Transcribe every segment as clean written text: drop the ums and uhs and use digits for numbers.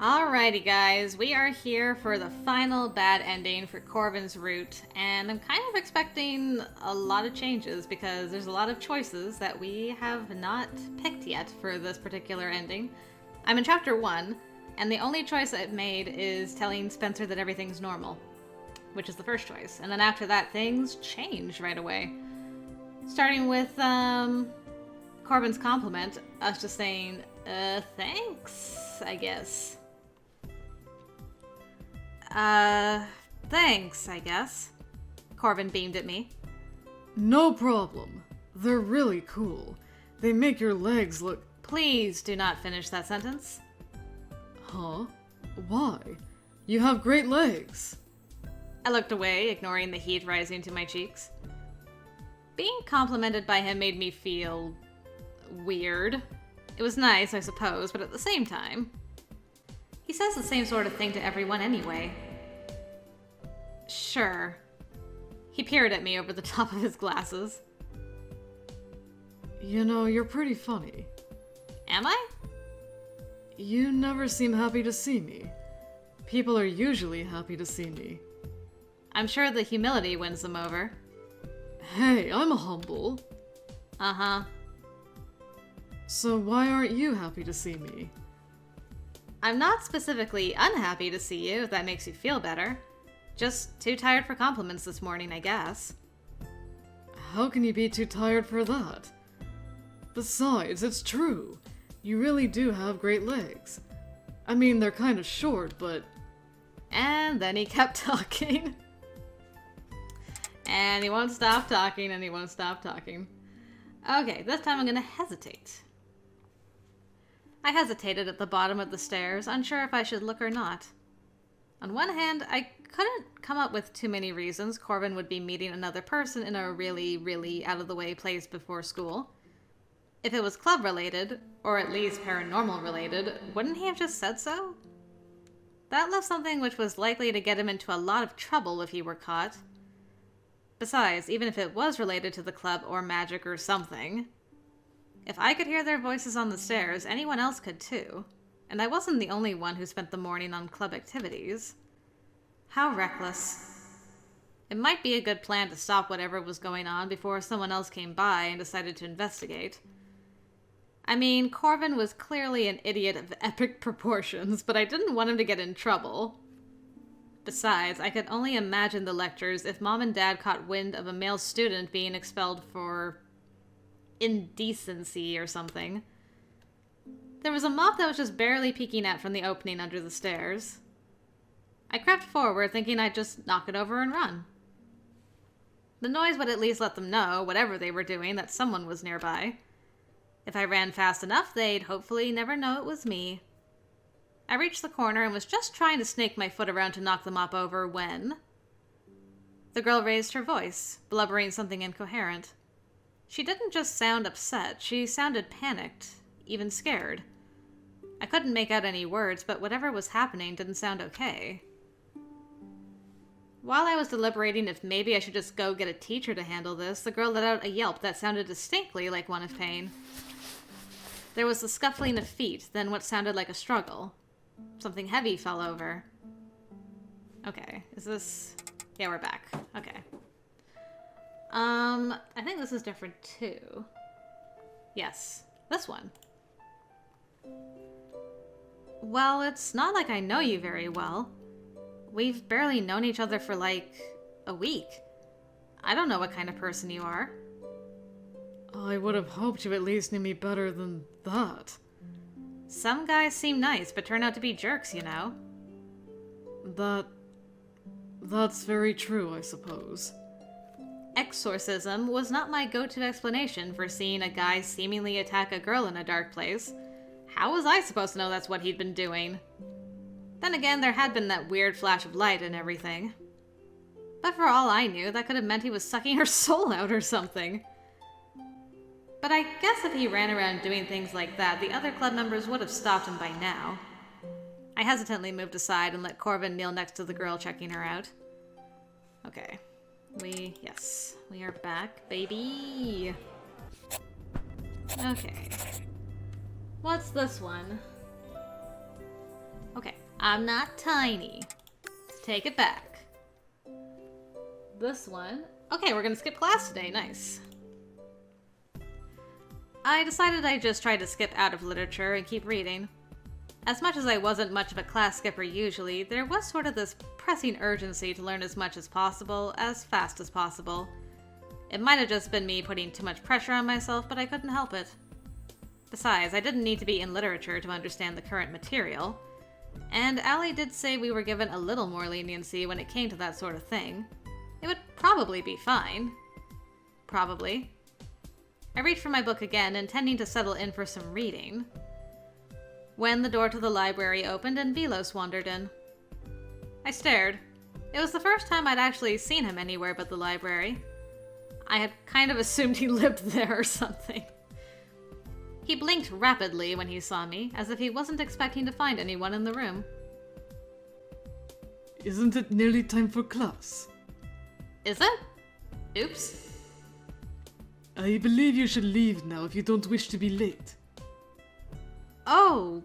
Alrighty guys, we are here for the final bad ending for Corvin's route, and I'm kind of expecting a lot of changes because there's a lot of choices that we have not picked yet for this particular ending. I'm in chapter 1, and the only choice I've made is telling Spencer that everything's normal, which is the first choice, and then after that things change right away. Starting with Corvin's compliment, us just saying, thanks, I guess. Thanks, I guess. Corvin beamed at me. No problem. They're really cool. They make your legs look... Please do not finish that sentence. Huh? Why? You have great legs. I looked away, ignoring the heat rising to my cheeks. Being complimented by him made me feel... weird. It was nice, I suppose, but at the same time... He says the same sort of thing to everyone anyway. Sure. He peered at me over the top of his glasses. You know, you're pretty funny. Am I? You never seem happy to see me. People are usually happy to see me. I'm sure the humility wins them over. Hey, I'm humble. Uh-huh. So why aren't you happy to see me? I'm not specifically unhappy to see you, if that makes you feel better. Just too tired for compliments this morning, I guess. How can you be too tired for that? Besides, it's true. You really do have great legs. I mean, they're kind of short, but... And then he kept talking. And he won't stop talking, and he won't stop talking. Okay, this time I'm gonna hesitate. I hesitated at the bottom of the stairs, unsure if I should look or not. On one hand, I couldn't come up with too many reasons Corvin would be meeting another person in a really, really out-of-the-way place before school. If it was club-related, or at least paranormal-related, wouldn't he have just said so? That left something which was likely to get him into a lot of trouble if he were caught. Besides, even if it was related to the club or magic or something... If I could hear their voices on the stairs, anyone else could too. And I wasn't the only one who spent the morning on club activities. How reckless. It might be a good plan to stop whatever was going on before someone else came by and decided to investigate. I mean, Corvin was clearly an idiot of epic proportions, but I didn't want him to get in trouble. Besides, I could only imagine the lectures if Mom and Dad caught wind of a male student being expelled for... indecency or something. There was a moth that was just barely peeking out from the opening under the stairs. I crept forward, thinking I'd just knock it over and run. The noise would at least let them know, whatever they were doing, that someone was nearby. If I ran fast enough, they'd hopefully never know it was me. I reached the corner and was just trying to snake my foot around to knock the mop over when... The girl raised her voice, blubbering something incoherent. She didn't just sound upset, she sounded panicked, even scared. I couldn't make out any words, but whatever was happening didn't sound okay. While I was deliberating if maybe I should just go get a teacher to handle this, the girl let out a yelp that sounded distinctly like one of pain. There was the scuffling of feet, then what sounded like a struggle. Something heavy fell over. Okay, is this... Yeah, we're back. Okay. I think this is different too. Yes, this one. Well, it's not like I know you very well. We've barely known each other for like a week. I don't know what kind of person you are. I would have hoped you at least knew me better than that. Some guys seem nice, but turn out to be jerks, you know. That's very true, I suppose. Exorcism was not my go-to explanation for seeing a guy seemingly attack a girl in a dark place. How was I supposed to know that's what he'd been doing? Then again, there had been that weird flash of light and everything. But for all I knew, that could have meant he was sucking her soul out or something. But I guess if he ran around doing things like that, the other club members would have stopped him by now. I hesitantly moved aside and let Corvin kneel next to the girl checking her out. Okay. Yes, we are back, baby. Okay. What's this one? Okay. I'm not tiny. Take it back. This one. Okay, we're gonna skip class today. Nice. I decided I'd just try to skip out of literature and keep reading. As much as I wasn't much of a class skipper usually, there was sort of this pressing urgency to learn as much as possible, as fast as possible. It might have just been me putting too much pressure on myself, but I couldn't help it. Besides, I didn't need to be in literature to understand the current material. And Allie did say we were given a little more leniency when it came to that sort of thing. It would probably be fine. Probably. I reached for my book again, intending to settle in for some reading, when the door to the library opened and Velos wandered in. I stared. It was the first time I'd actually seen him anywhere but the library. I had kind of assumed he lived there or something. He blinked rapidly when he saw me, as if he wasn't expecting to find anyone in the room. Isn't it nearly time for class? Is it? Oops. I believe you should leave now if you don't wish to be late. Oh,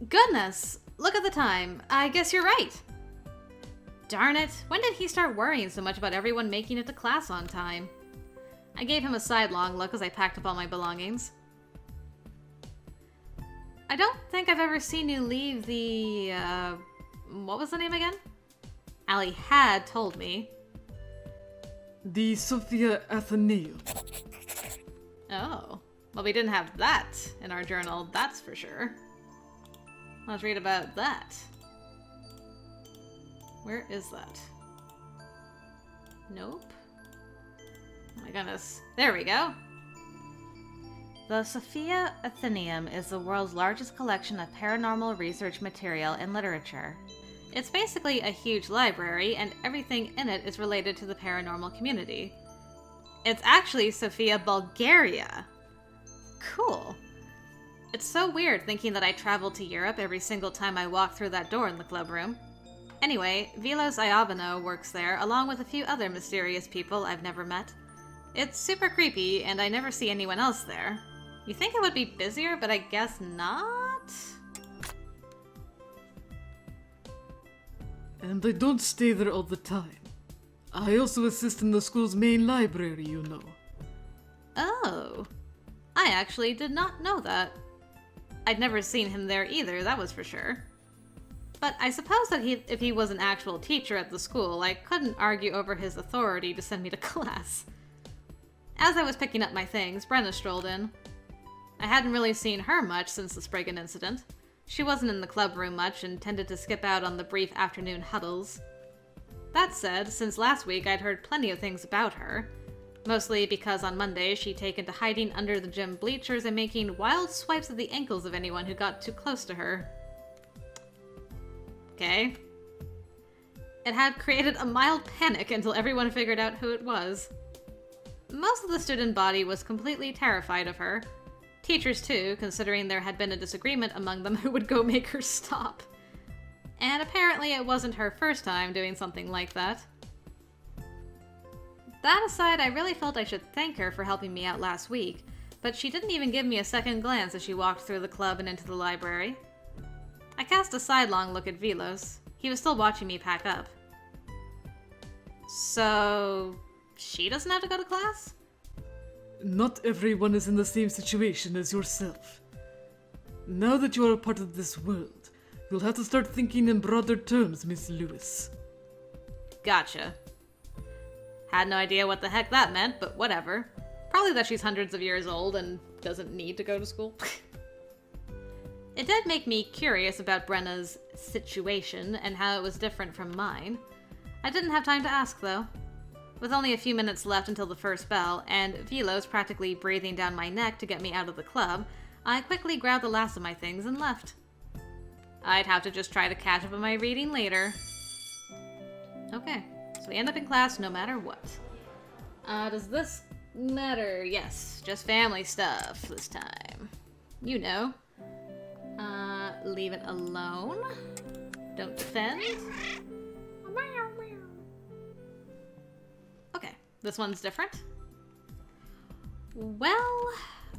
goodness. Look at the time. I guess you're right. Darn it. When did he start worrying so much about everyone making it to class on time? I gave him a sidelong look as I packed up all my belongings. I don't think I've ever seen you leave the, what was the name again? Allie had told me. The Sophia Athenaeum. Oh. Well, we didn't have that in our journal, that's for sure. Let's read about that. Where is that? Nope. Oh my goodness. There we go. The Sophia Athenaeum is the world's largest collection of paranormal research material and literature. It's basically a huge library, and everything in it is related to the paranormal community. It's actually Sofia, Bulgaria. Cool. It's so weird thinking that I traveled to Europe every single time I walk through that door in the club room. Anyway, Velos Iovano works there, along with a few other mysterious people I've never met. It's super creepy, and I never see anyone else there. You think it would be busier, but I guess not? And I don't stay there all the time. I also assist in the school's main library, you know. Oh. I actually did not know that. I'd never seen him there either, that was for sure. But I suppose that if he was an actual teacher at the school, I couldn't argue over his authority to send me to class. As I was picking up my things, Brenna strolled in. I hadn't really seen her much since the Spriggan incident. She wasn't in the club room much and tended to skip out on the brief afternoon huddles. That said, since last week I'd heard plenty of things about her. Mostly because on Monday she'd taken to hiding under the gym bleachers and making wild swipes at the ankles of anyone who got too close to her. Okay. It had created a mild panic until everyone figured out who it was. Most of the student body was completely terrified of her. Teachers too, considering there had been a disagreement among them who would go make her stop. And apparently it wasn't her first time doing something like that. That aside, I really felt I should thank her for helping me out last week, but she didn't even give me a second glance as she walked through the club and into the library. I cast a sidelong look at Velos. He was still watching me pack up. So, she doesn't have to go to class? Not everyone is in the same situation as yourself. Now that you are a part of this world, you'll have to start thinking in broader terms, Miss Lewis. Gotcha. Had no idea what the heck that meant, but whatever. Probably that she's hundreds of years old and doesn't need to go to school. It did make me curious about Brenna's situation and how it was different from mine. I didn't have time to ask, though. With only a few minutes left until the first bell, and Velos practically breathing down my neck to get me out of the club, I quickly grabbed the last of my things and left. I'd have to just try to catch up on my reading later. Okay, so we end up in class no matter what. Does this matter? Yes, just family stuff this time. You know. Leave it alone. Don't defend. Okay, this one's different. Well,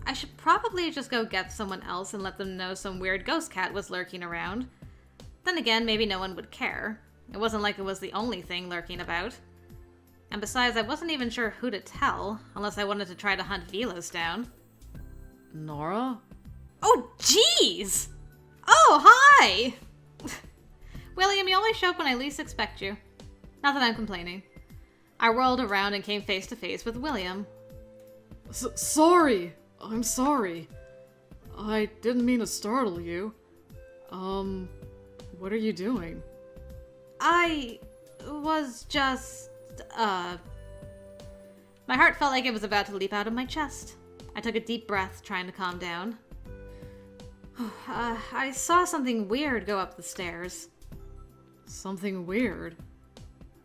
I should probably just go get someone else and let them know some weird ghost cat was lurking around. Then again, maybe no one would care. It wasn't like it was the only thing lurking about. And besides, I wasn't even sure who to tell, unless I wanted to try to hunt Velos down. Nora? Oh, jeez! Oh, hi! William, you always show up when I least expect you. Not that I'm complaining. I whirled around and came face to face with William. Sorry! I'm sorry. I didn't mean to startle you. What are you doing? I was just, My heart felt like it was about to leap out of my chest. I took a deep breath, trying to calm down. I saw something weird go up the stairs. Something weird?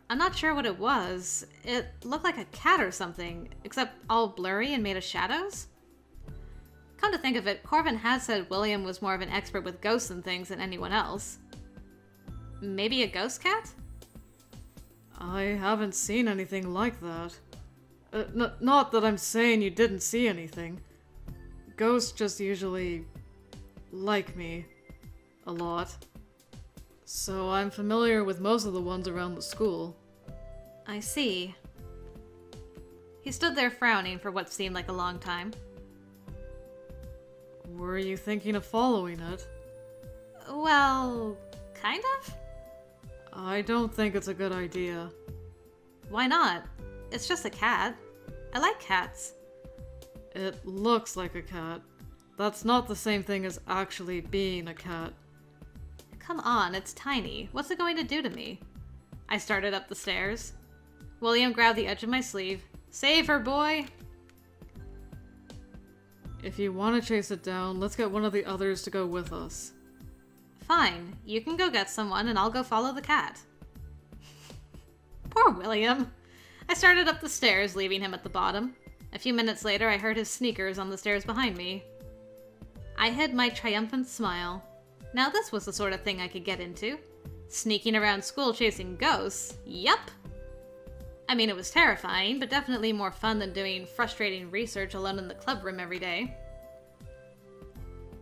I'm not sure what it was. It looked like a cat or something, except all blurry and made of shadows. Come to think of it, Corvin has said William was more of an expert with ghosts and things than anyone else. Maybe a ghost cat? I haven't seen anything like that. Not that I'm saying you didn't see anything. Ghosts just usually like me a lot. So I'm familiar with most of the ones around the school. I see. He stood there frowning for what seemed like a long time. Were you thinking of following it? Well, kind of? I don't think it's a good idea. Why not? It's just a cat. I like cats. It looks like a cat. That's not the same thing as actually being a cat. Come on, it's tiny. What's it going to do to me? I started up the stairs. William grabbed the edge of my sleeve. Save her, boy! If you want to chase it down, let's get one of the others to go with us. Fine. You can go get someone and I'll go follow the cat. Poor William. I started up the stairs, leaving him at the bottom. A few minutes later, I heard his sneakers on the stairs behind me. I hid my triumphant smile. Now this was the sort of thing I could get into. Sneaking around school chasing ghosts. Yup. I mean, it was terrifying, but definitely more fun than doing frustrating research alone in the club room every day.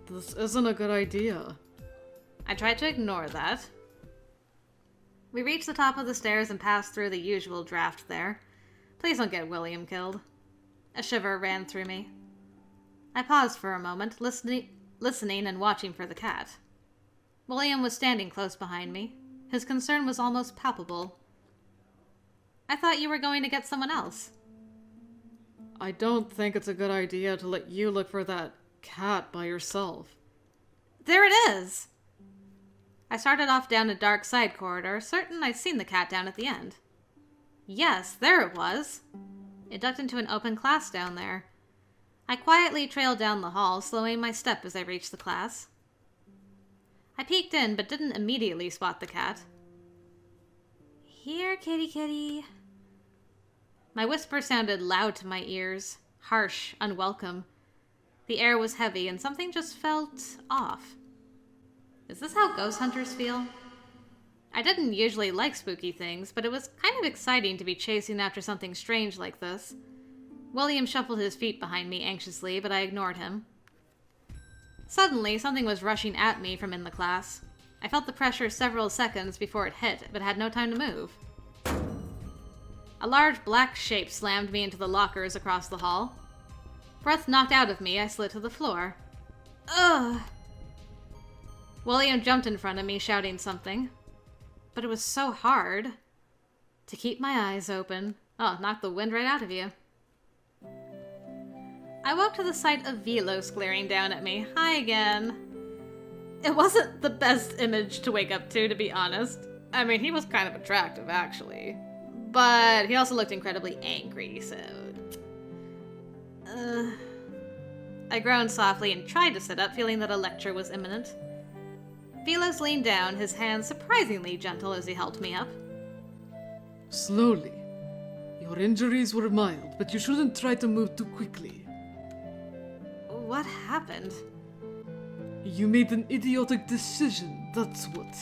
This isn't a good idea. I tried to ignore that. We reached the top of the stairs and passed through the usual draft there. Please don't get William killed. A shiver ran through me. I paused for a moment, listening and watching for the cat. William was standing close behind me. His concern was almost palpable. I thought you were going to get someone else. I don't think it's a good idea to let you look for that cat by yourself. There it is! I started off down a dark side corridor, certain I'd seen the cat down at the end. Yes, there it was. It ducked into an open class down there. I quietly trailed down the hall, slowing my step as I reached the class. I peeked in, but didn't immediately spot the cat. Here, kitty kitty. My whisper sounded loud to my ears, harsh, unwelcome. The air was heavy, and something just felt off. Is this how ghost hunters feel? I didn't usually like spooky things, but it was kind of exciting to be chasing after something strange like this. William shuffled his feet behind me anxiously, but I ignored him. Suddenly, something was rushing at me from in the class. I felt the pressure several seconds before it hit, but had no time to move. A large black shape slammed me into the lockers across the hall. Breath knocked out of me, I slid to the floor. Ugh! William jumped in front of me, shouting something. But it was so hard to keep my eyes open. Oh, knocked the wind right out of you. I woke to the sight of Velos glaring down at me. Hi again. It wasn't the best image to wake up to be honest. I mean, he was kind of attractive, actually. But he also looked incredibly angry, so... I groaned softly and tried to sit up, feeling that a lecture was imminent. Velos leaned down, his hands surprisingly gentle as he helped me up. Slowly. Your injuries were mild, but you shouldn't try to move too quickly. What happened? You made an idiotic decision, that's what.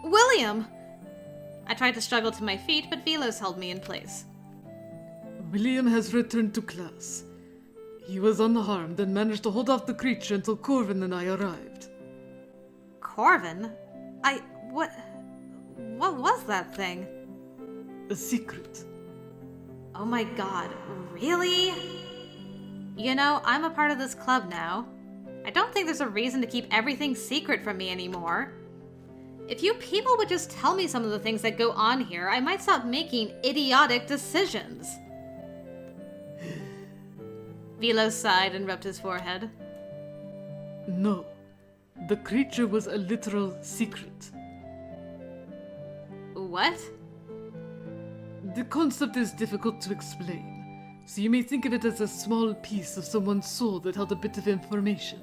William! I tried to struggle to my feet, but Velos held me in place. William has returned to class. He was unharmed and managed to hold off the creature until Corvin and I arrived. Corvin? What was that thing? A secret. Oh my god, really? You know, I'm a part of this club now. I don't think there's a reason to keep everything secret from me anymore. If you people would just tell me some of the things that go on here, I might stop making idiotic decisions. Velos sighed and rubbed his forehead. No. The creature was a literal secret. What? The concept is difficult to explain, so you may think of it as a small piece of someone's soul that held a bit of information,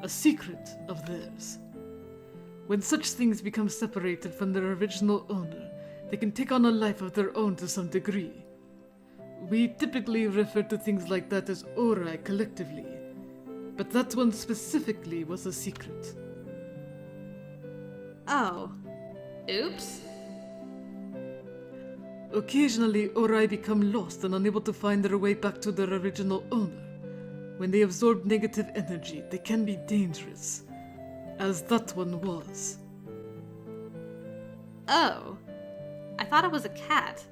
a secret of theirs. When such things become separated from their original owner, they can take on a life of their own to some degree. We typically refer to things like that as aura collectively, but that one specifically was a secret. Oh. Oops. Occasionally, Ori become lost and unable to find their way back to their original owner. When they absorb negative energy, they can be dangerous, as that one was. Oh. I thought it was a cat.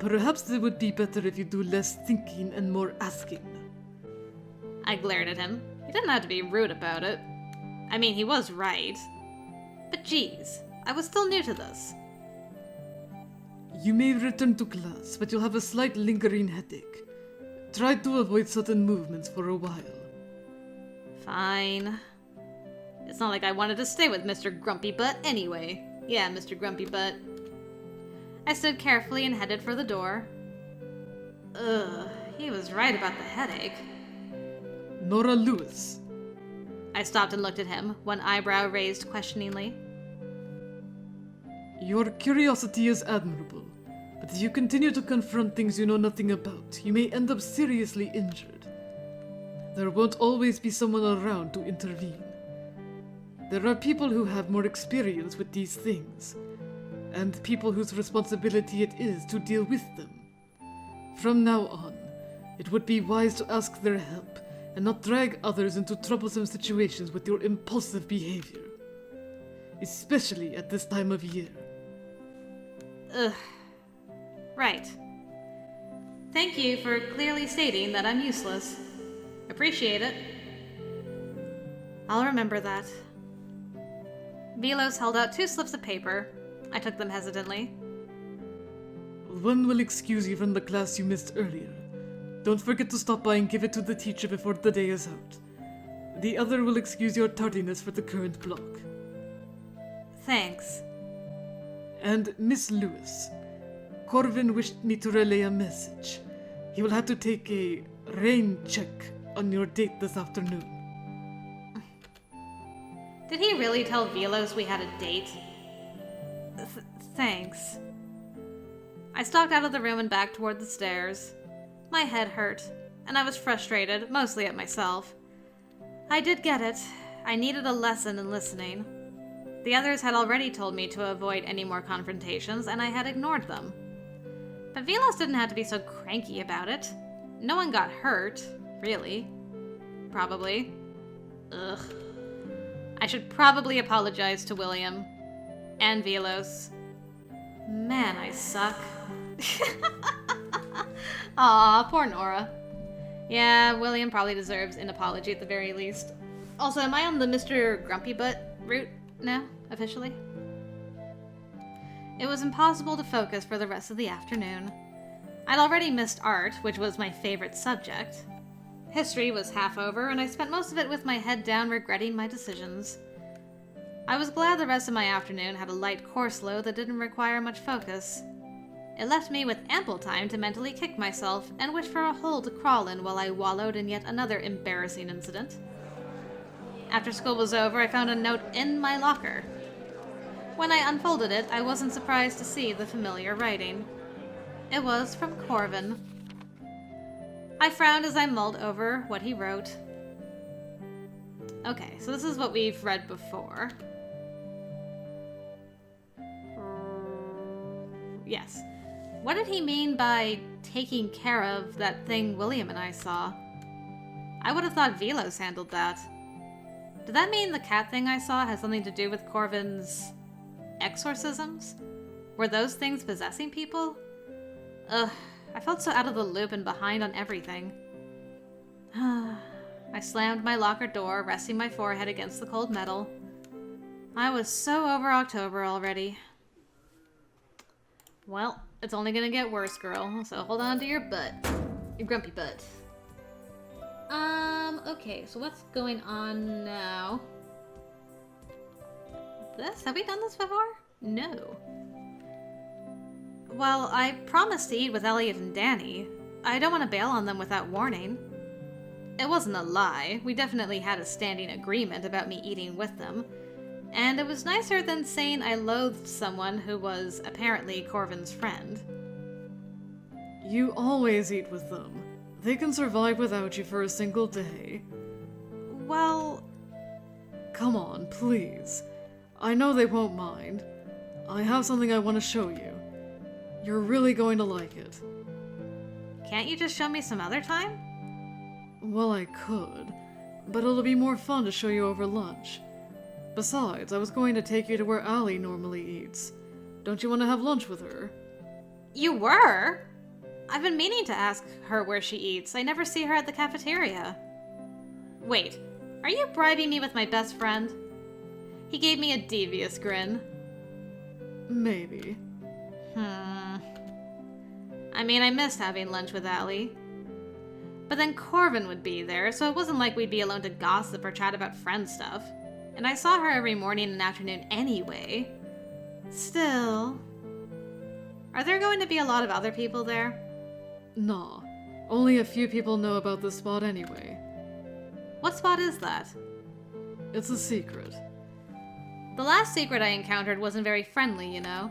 Perhaps it would be better if you do less thinking and more asking. I glared at him. He didn't have to be rude about it. I mean, he was right. But geez, I was still new to this. You may return to class, but you'll have a slight lingering headache. Try to avoid sudden movements for a while. Fine. It's not like I wanted to stay with Mr. Grumpy Butt anyway. Yeah, Mr. Grumpy Butt. I stood carefully and headed for the door. Ugh, he was right about the headache. Nora Lewis. I stopped and looked at him, one eyebrow raised questioningly. Your curiosity is admirable, but if you continue to confront things you know nothing about, you may end up seriously injured. There won't always be someone around to intervene. There are people who have more experience with these things, and people whose responsibility it is to deal with them. From now on, it would be wise to ask their help and not drag others into troublesome situations with your impulsive behavior, especially at this time of year. Ugh. Right. Thank you for clearly stating that I'm useless. Appreciate it. I'll remember that. Velos held out 2 slips of paper. I took them hesitantly. One will excuse you from the class you missed earlier. Don't forget to stop by and give it to the teacher before the day is out. The other will excuse your tardiness for the current block. Thanks. And Miss Lewis, Corvin wished me to relay a message. He will have to take a rain check on your date this afternoon. Did he really tell Velos we had a date? Thanks. I stalked out of the room and back toward the stairs. My head hurt, and I was frustrated, mostly at myself. I did get it. I needed a lesson in listening. The others had already told me to avoid any more confrontations, and I had ignored them. But Velos didn't have to be so cranky about it. No one got hurt, really. Probably. Ugh. I should probably apologize to William. And Velos. Man, I suck. Aw, poor Nora. Yeah, William probably deserves an apology at the very least. Also, am I on the Mr. Grumpy Butt route now, officially? It was impossible to focus for the rest of the afternoon. I'd already missed art, which was my favorite subject. History was half over, and I spent most of it with my head down regretting my decisions. I was glad the rest of my afternoon had a light course load that didn't require much focus. It left me with ample time to mentally kick myself and wish for a hole to crawl in while I wallowed in yet another embarrassing incident. After school was over, I found a note in my locker. When I unfolded it, I wasn't surprised to see the familiar writing. It was from Corvin. I frowned as I mulled over what he wrote. Okay, so this is what we've read before. Yes. What did he mean by taking care of that thing William and I saw? I would have thought Velos handled that. Did that mean the cat thing I saw has something to do with Corvin's exorcisms? Were those things possessing people? Ugh, I felt so out of the loop and behind on everything. I slammed my locker door, resting my forehead against the cold metal. I was so over October already. Well, it's only gonna get worse, girl, so hold on to your butt. Your grumpy butt. Okay, so what's going on now? This? Have we done this before? No. Well, I promised to eat with Elliot and Danny. I don't want to bail on them without warning. It wasn't a lie. We definitely had a standing agreement about me eating with them. And it was nicer than saying I loathed someone who was apparently Corvin's friend. You always eat with them. They can survive without you for a single day. Well... Come on, please. I know they won't mind. I have something I want to show you. You're really going to like it. Can't you just show me some other time? Well, I could, but it'll be more fun to show you over lunch. Besides, I was going to take you to where Allie normally eats. Don't you want to have lunch with her? You were? I've been meaning to ask her where she eats. I never see her at the cafeteria. Wait, are you bribing me with my best friend? He gave me a devious grin. Maybe. I mean, I missed having lunch with Allie. But then Corvin would be there, so it wasn't like we'd be alone to gossip or chat about friend stuff. And I saw her every morning and afternoon anyway. Still... Are there going to be a lot of other people there? Nah. Only a few people know about this spot anyway. What spot is that? It's a secret. The last secret I encountered wasn't very friendly, you know.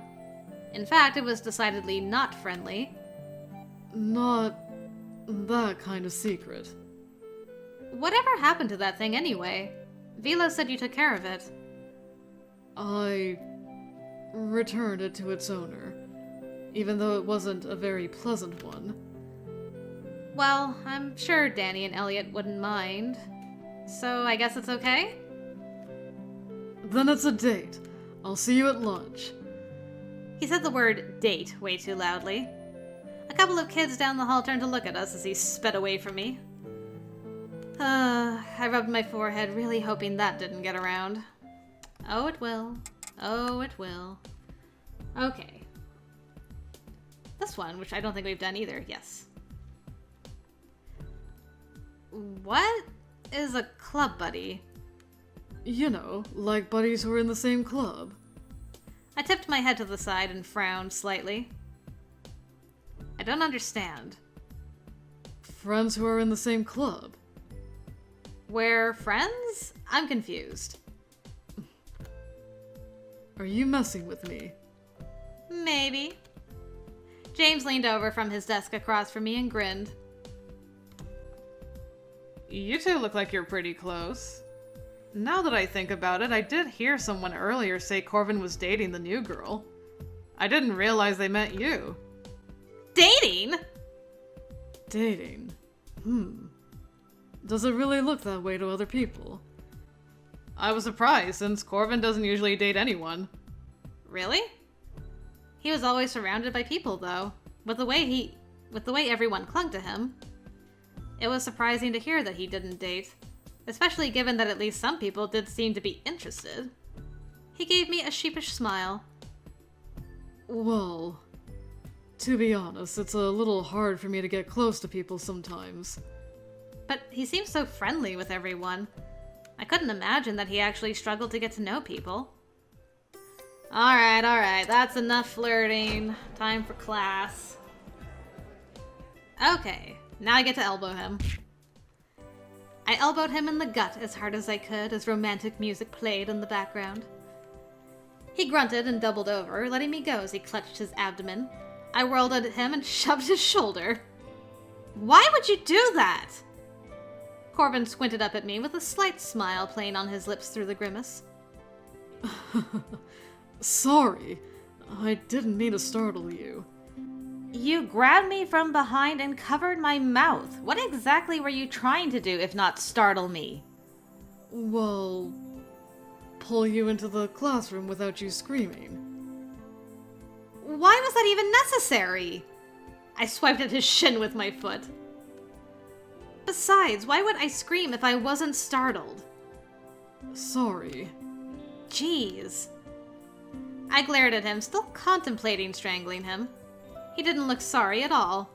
In fact, it was decidedly not friendly. Not that kind of secret. Whatever happened to that thing anyway? Vila said you took care of it. I returned it to its owner, even though it wasn't a very pleasant one. Well, I'm sure Danny and Elliot wouldn't mind. So I guess it's okay? Then it's a date. I'll see you at lunch. He said the word date way too loudly. A couple of kids down the hall turned to look at us as he sped away from me. I rubbed my forehead, really hoping that didn't get around. Oh, it will. Oh, it will. Okay. This one, which I don't think we've done either, yes. What is a club buddy? You know, like buddies who are in the same club. I tipped my head to the side and frowned slightly. I don't understand. Friends who are in the same club. We're friends? I'm confused. Are you messing with me? Maybe. James leaned over from his desk across from me and grinned. You two look like you're pretty close. Now that I think about it, I did hear someone earlier say Corvin was dating the new girl. I didn't realize they meant you. Dating? Dating? Does it really look that way to other people? I was surprised, since Corvin doesn't usually date anyone. Really? He was always surrounded by people, though. With the way everyone clung to him. It was surprising to hear that he didn't date. Especially given that at least some people did seem to be interested. He gave me a sheepish smile. Well, to be honest, it's a little hard for me to get close to people sometimes. But he seems so friendly with everyone. I couldn't imagine that he actually struggled to get to know people. Alright, that's enough flirting. Time for class. Okay, now I get to elbow him. I elbowed him in the gut as hard as I could as romantic music played in the background. He grunted and doubled over, letting me go as he clutched his abdomen. I whirled at him and shoved his shoulder. Why would you do that? Corvin squinted up at me with a slight smile playing on his lips through the grimace. Sorry, I didn't mean to startle you. You grabbed me from behind and covered my mouth. What exactly were you trying to do if not startle me? Well, pull you into the classroom without you screaming. Why was that even necessary? I swiped at his shin with my foot. Besides, why would I scream if I wasn't startled? Sorry. Jeez. I glared at him, still contemplating strangling him. He didn't look sorry at all.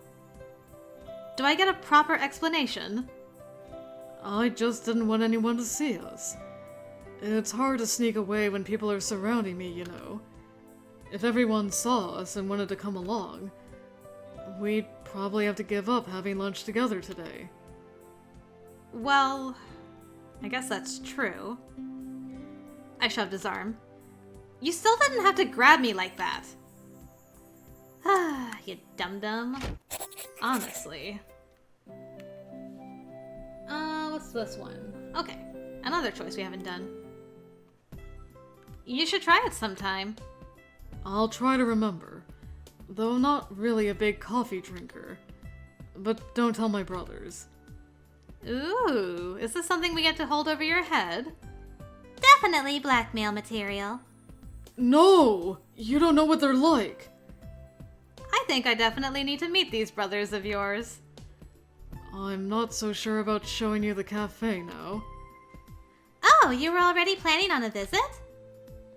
Do I get a proper explanation? I just didn't want anyone to see us. It's hard to sneak away when people are surrounding me, you know. If everyone saw us and wanted to come along, we'd probably have to give up having lunch together today. Well, I guess that's true. I shoved his arm. You still didn't have to grab me like that. Ah, you dum-dum. Honestly. What's this one? Okay, another choice we haven't done. You should try it sometime. I'll try to remember, though I'm not really a big coffee drinker. But don't tell my brothers. Ooh, is this something we get to hold over your head? Definitely blackmail material. No! You don't know what they're like! I think I definitely need to meet these brothers of yours. I'm not so sure about showing you the cafe now. Oh, you were already planning on a visit?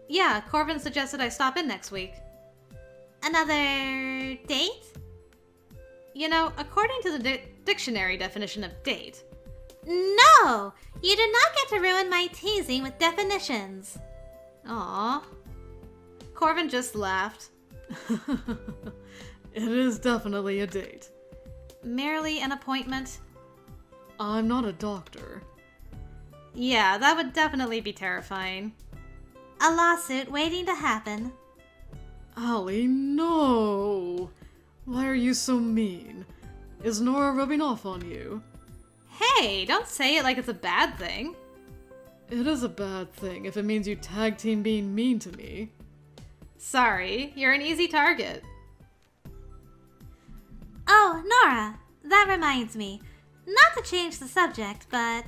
Yeah, Corvin suggested I stop in next week. Another date? You know, according to the dictionary definition of date... No! You do not get to ruin my teasing with definitions. Aww. Corvin just laughed. It is definitely a date. Merely an appointment? I'm not a doctor. Yeah, that would definitely be terrifying. A lawsuit waiting to happen. Allie, no! Why are you so mean? Is Nora rubbing off on you? Hey, don't say it like it's a bad thing. It is a bad thing if it means you tag team being mean to me. Sorry, you're an easy target. Oh, Nora, that reminds me. Not to change the subject, but...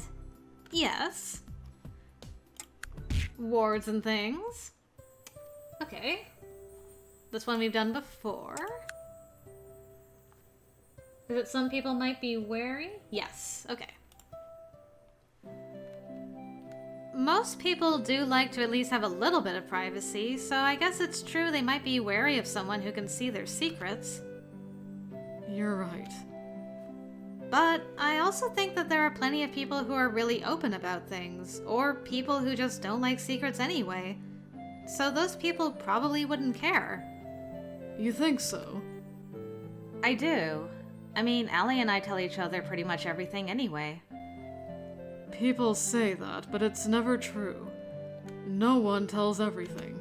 Yes. Wards and things. Okay. This one we've done before. Is it some people might be wary? Yes, okay. Most people do like to at least have a little bit of privacy, so I guess it's true they might be wary of someone who can see their secrets. You're right. But I also think that there are plenty of people who are really open about things, or people who just don't like secrets anyway. So those people probably wouldn't care. You think so? I do. I mean, Allie and I tell each other pretty much everything anyway. People say that, but it's never true. No one tells everything.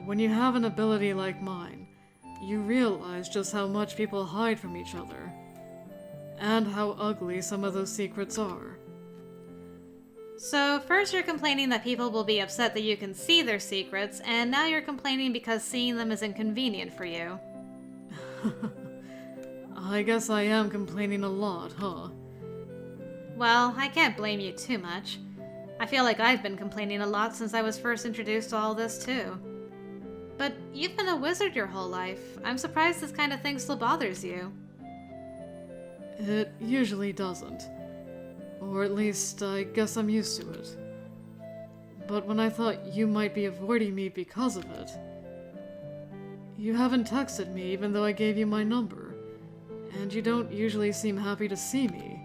When you have an ability like mine, you realize just how much people hide from each other. And how ugly some of those secrets are. So first you're complaining that people will be upset that you can see their secrets, and now you're complaining because seeing them is inconvenient for you. I guess I am complaining a lot, huh? Well, I can't blame you too much. I feel like I've been complaining a lot since I was first introduced to all this too. But you've been a wizard your whole life. I'm surprised this kind of thing still bothers you. It usually doesn't. Or at least, I guess I'm used to it. But when I thought you might be avoiding me because of it... You haven't texted me even though I gave you my number. And you don't usually seem happy to see me.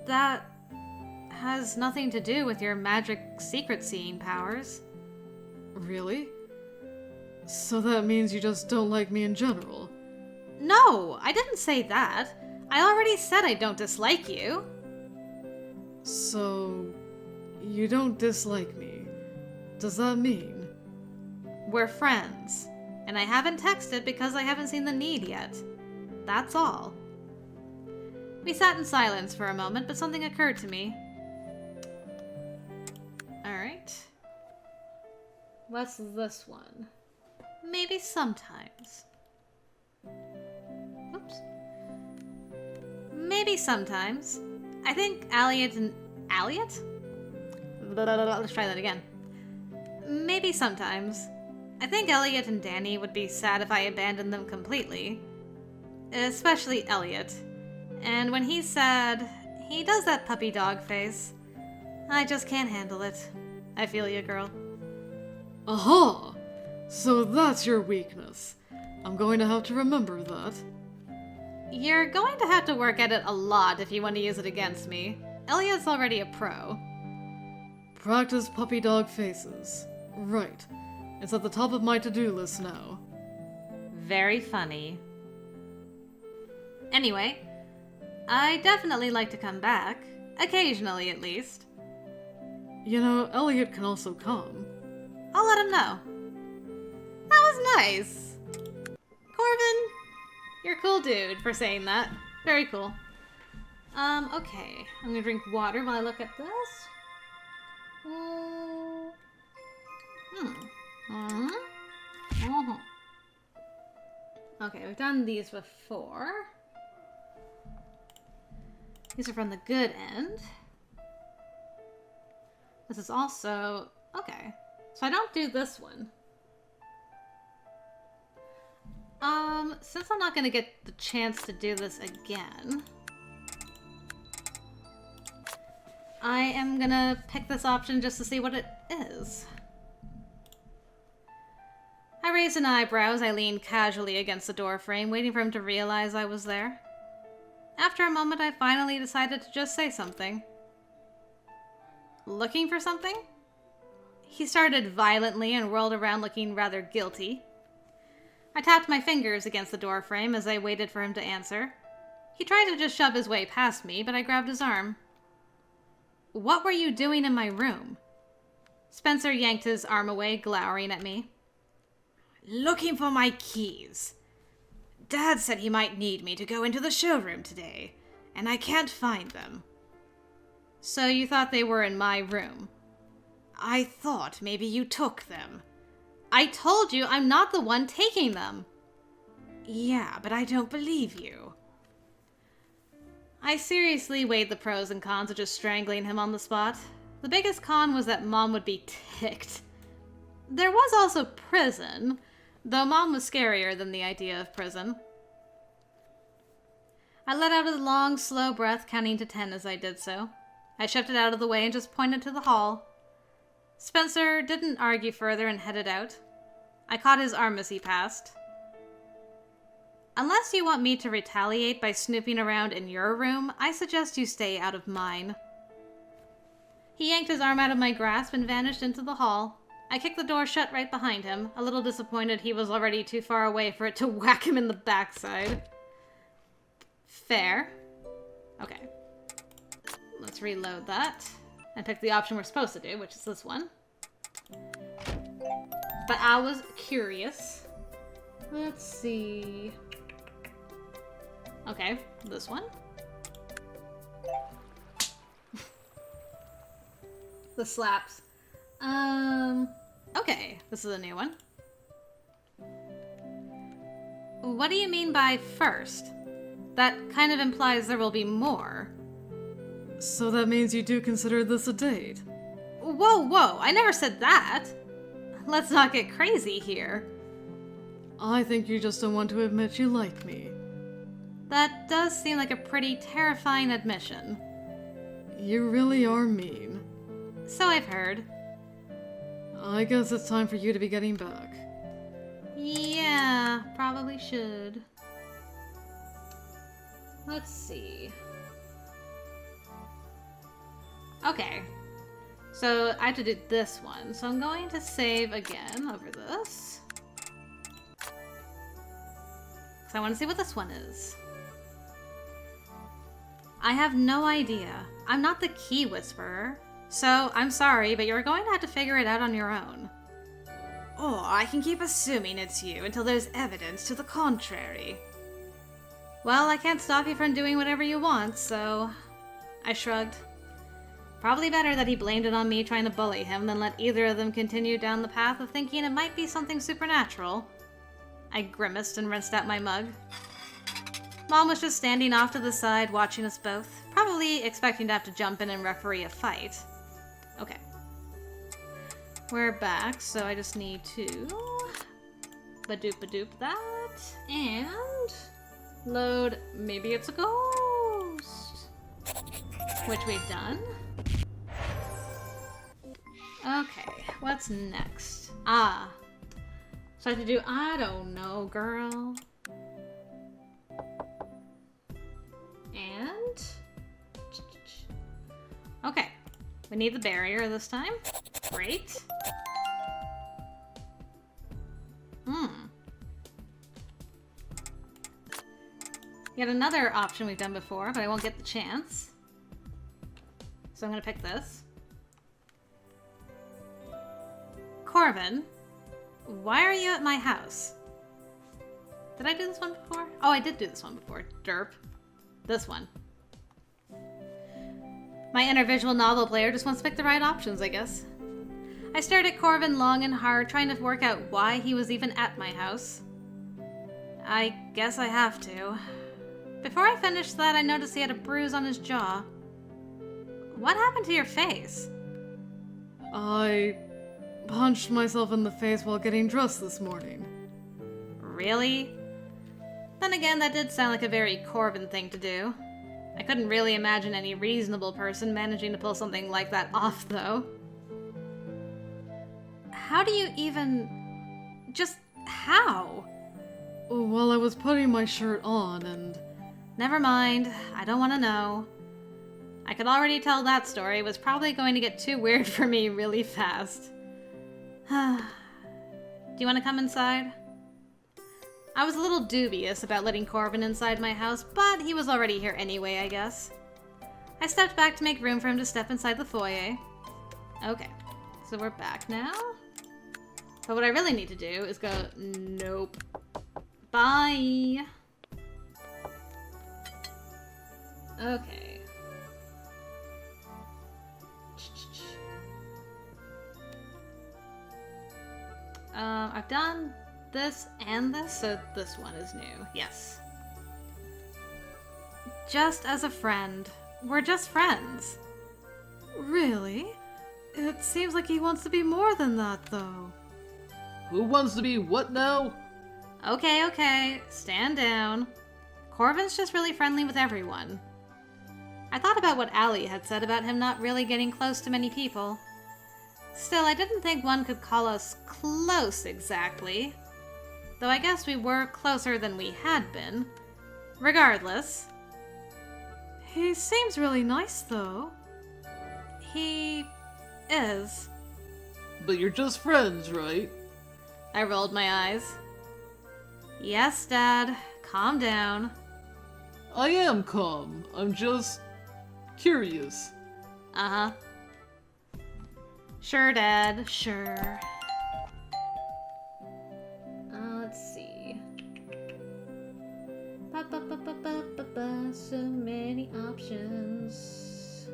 That has nothing to do with your magic secret-seeing powers. Really? So that means you just don't like me in general? No, I didn't say that. I already said I don't dislike you. So... you don't dislike me. Does that mean? We're friends. And I haven't texted because I haven't seen the need yet. That's all. We sat in silence for a moment, but something occurred to me. Alright. What's this one? Maybe sometimes. Oops. Maybe sometimes. I think Elliot and... Elliot? Let's try that again. Maybe sometimes. I think Elliot and Danny would be sad if I abandoned them completely. Especially Elliot. And when he's sad, he does that puppy dog face. I just can't handle it. I feel you, girl. Aha! So that's your weakness. I'm going to have to remember that. You're going to have to work at it a lot if you want to use it against me. Elliot's already a pro. Practice puppy dog faces. Right. It's at the top of my to-do list now. Very funny. Anyway, I definitely like to come back. Occasionally, at least. You know, Elliot can also come. I'll let him know. That was nice. Corvin, you're a cool dude for saying that. Very cool. Okay. I'm gonna drink water while I look at this. Okay, we've done these before. These are from the good end. This is also... Okay. So I don't do this one. Since I'm not gonna get the chance to do this again, I am gonna pick this option just to see what it is. I raised an eyebrow as I leaned casually against the door frame, waiting for him to realize I was there. After a moment, I finally decided to just say something. Looking for something? He started violently and whirled around looking rather guilty. I tapped my fingers against the door frame as I waited for him to answer. He tried to just shove his way past me, but I grabbed his arm. What were you doing in my room? Spencer yanked his arm away, glowering at me. Looking for my keys. Dad said he might need me to go into the showroom today, and I can't find them. So you thought they were in my room? I thought maybe you took them. I told you I'm not the one taking them. Yeah, but I don't believe you. I seriously weighed the pros and cons of just strangling him on the spot. The biggest con was that Mom would be ticked. There was also prison, though Mom was scarier than the idea of prison. I let out a long, slow breath, counting to 10 as I did so. I shoved it out of the way and just pointed to the hall. Spencer didn't argue further and headed out. I caught his arm as he passed. Unless you want me to retaliate by snooping around in your room, I suggest you stay out of mine. He yanked his arm out of my grasp and vanished into the hall. I kicked the door shut right behind him, a little disappointed he was already too far away for it to whack him in the backside. Fair. Okay. Let's reload that and pick the option we're supposed to do, which is this one. But I was curious. Let's see. Okay, this one. The slaps. Okay, this is a new one. What do you mean by first? That kind of implies there will be more. So that means you do consider this a date? Whoa, whoa, I never said that. Let's not get crazy here. I think you just don't want to admit you like me. That does seem like a pretty terrifying admission. You really are mean. So I've heard. I guess it's time for you to be getting back. Yeah, probably should. Let's see. Okay. So I have to do this one. So I'm going to save again over this. Because I want to see what this one is. I have no idea. I'm not the key whisperer. So I'm sorry, but you're going to have to figure it out on your own. Or I can keep assuming it's you until there's evidence to the contrary. Well, I can't stop you from doing whatever you want, so... I shrugged. Probably better that he blamed it on me trying to bully him than let either of them continue down the path of thinking it might be something supernatural. I grimaced and rinsed out my mug. Mom was just standing off to the side watching us both, probably expecting to have to jump in and referee a fight. Okay. We're back, so I just need to ba-doop that, and load maybe it's a ghost, which we've done. Okay, what's next? Ah. So I have to do, I don't know, girl. And... okay. We need the barrier this time. Great. Yet another option we've done before, but I won't get the chance. So I'm gonna pick this. Corvin, why are you at my house? Did I do this one before? Oh, I did do this one before. Derp. This one. My inner visual novel player just wants to pick the right options, I guess. I stared at Corvin long and hard, trying to work out why he was even at my house. I guess I have to. Before I finished that, I noticed he had a bruise on his jaw. What happened to your face? I punched myself in the face while getting dressed this morning. Really? Then again, that did sound like a very Corvin thing to do. I couldn't really imagine any reasonable person managing to pull something like that off, though. How do you even... just how? Well, I was putting my shirt on and... Never mind. I don't want to know. I could already tell that story was probably going to get too weird for me really fast. Do you want to come inside? I was a little dubious about letting Corvin inside my house, but he was already here anyway, I guess. I stepped back to make room for him to step inside the foyer. Okay, so we're back now. But what I really need to do is go, nope. Bye. Okay. I've done this and this, so this one is new. Yes. Just as a friend. We're just friends. Really? It seems like he wants to be more than that, though. Who wants to be what now? Okay. Stand down. Corvin's just really friendly with everyone. I thought about what Allie had said about him not really getting close to many people. Still, I didn't think one could call us close exactly. Though I guess we were closer than we had been. Regardless. He seems really nice, though. He is. But you're just friends, right? I rolled my eyes. Yes, Dad. Calm down. I am calm. I'm just curious. Uh-huh. Sure, Dad. Sure. Let's see. So many options.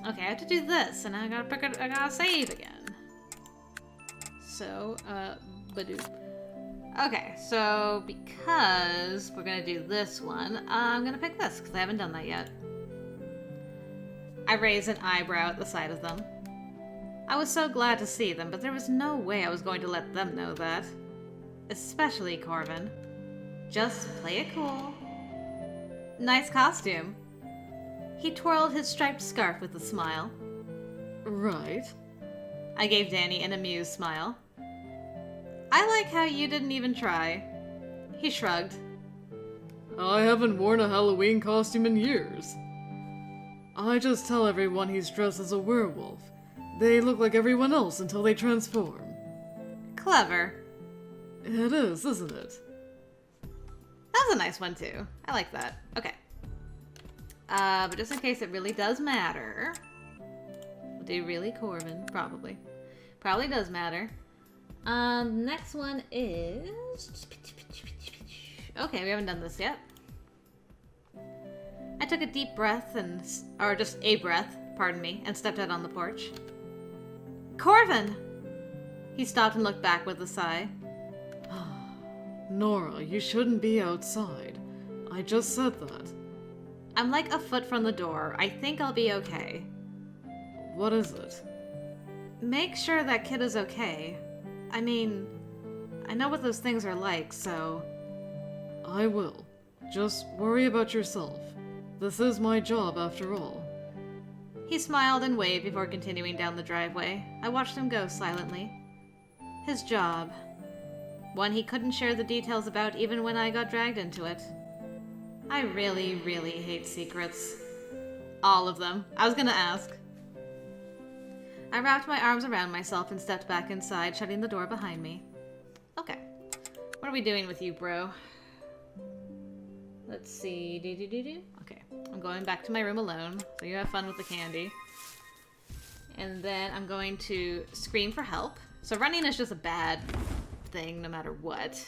Okay, I have to do this, and I gotta save again. So, badoop. Okay, so because we're gonna do this one, I'm gonna pick this, because I haven't done that yet. I raised an eyebrow at the sight of them. I was so glad to see them, but there was no way I was going to let them know that. Especially Corvin. Just play it cool. Nice costume. He twirled his striped scarf with a smile. Right. I gave Danny an amused smile. I like how you didn't even try. He shrugged. I haven't worn a Halloween costume in years. I just tell everyone he's dressed as a werewolf. They look like everyone else until they transform. Clever. It is, isn't it? That was a nice one, too. I like that. Okay. But just in case it really does matter, we'll do really Corvin, probably. Probably does matter. Next one is... Okay, we haven't done this yet. I took a deep breath or just a breath, pardon me, and stepped out on the porch. Corvin! He stopped and looked back with a sigh. Nora, you shouldn't be outside. I just said that. I'm like a foot from the door. I think I'll be okay. What is it? Make sure that kid is okay. I mean, I know what those things are like, so... I will. Just worry about yourself. This is my job, after all. He smiled and waved before continuing down the driveway. I watched him go silently. His job. One he couldn't share the details about even when I got dragged into it. I really, really hate secrets. All of them. I was gonna ask. I wrapped my arms around myself and stepped back inside, shutting the door behind me. Okay. What are we doing with you, bro? Let's see. Okay. I'm going back to my room alone, so you have fun with the candy. And then I'm going to scream for help. So running is just a bad thing no matter what.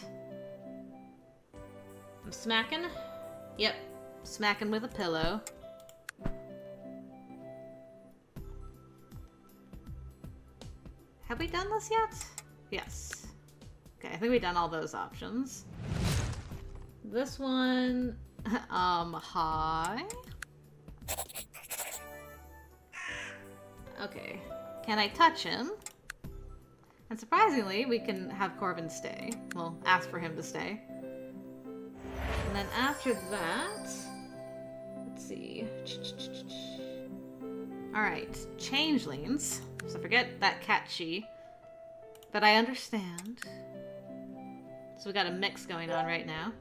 I'm smacking. Yep. Smacking with a pillow. Have we done this yet? Yes. Okay, I think we've done all those options. This one, hi. Okay, can I touch him? And surprisingly, we can have Corvin stay. Well, ask for him to stay. And then after that, let's see. Alright, changelings. So forget that catchy. But I understand. So we got a mix going on right now.